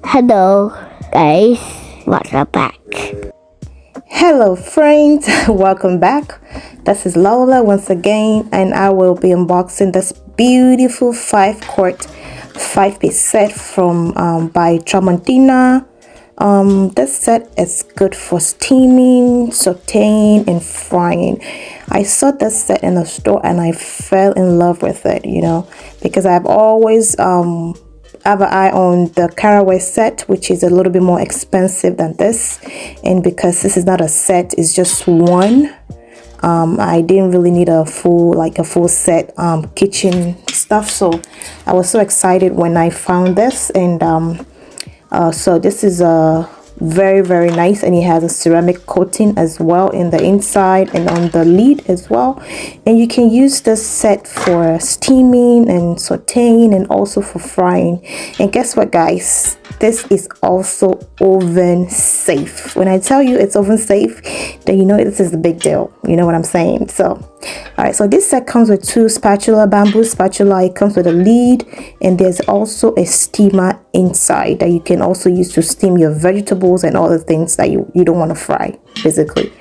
Hello guys, welcome back. Hello friends, welcome back. This is Lola once again, and I will be unboxing this beautiful 5-quart 5-piece set from by Tramontina. This set is good for steaming, sauteing, and frying. I saw this set in the store and I fell in love with it, because I've always have an eye on the caraway set, which is a little bit more expensive than this, and because this is not a set, it's just one. I didn't really need a full set kitchen stuff, so I was so excited when I found this. And so this is a very nice, and it has a ceramic coating as well in the inside and on the lid as well. And you can use this set for steaming and sauteing and also for frying. And guess what, guys, this is also oven safe. When I tell you it's oven safe, then you know this is a big deal. You know what I'm saying? So all right, so this set comes with 2 bamboo spatula. It comes with a lid, and there's also a steamer inside that you can also use to steam your vegetables and all the things that you don't want to fry, basically,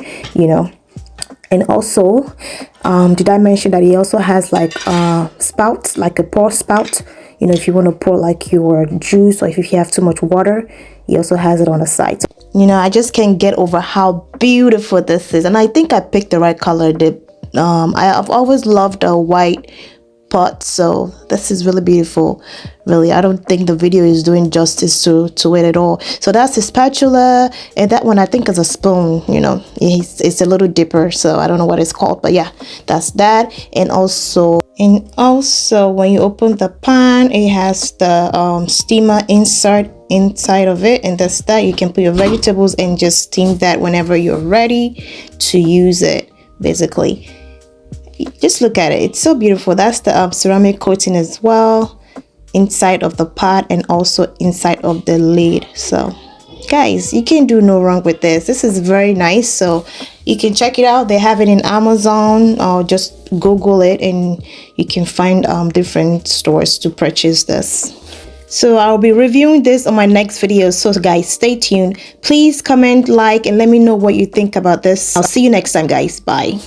And also, did I mention that it also has like spouts, like a pour spout? If you want to pour like your juice, or if you have too much water, he also has it on the side. I just can't get over how beautiful this is, and I think I picked the right color. I've always loved a white pot, so this is really beautiful. Really, I don't think the video is doing justice to it at all. So that's the spatula, and that one I think is a spoon. It's a little dipper, so I don't know what it's called, but yeah, that's that. And also when you open the pan, it has the steamer inside of it, and that's that. You can put your vegetables and just steam that whenever you're ready to use it, basically. Just look at it, it's so beautiful. That's the ceramic coating as well inside of the pot and also inside of the lid. So guys, you can do no wrong with this. This is very nice, so you can check it out. They have it in Amazon, or just Google it and you can find different stores to purchase this. So I'll be reviewing this on my next video, so guys, stay tuned. Please comment, like, and let me know what you think about this. I'll see you next time, guys. Bye.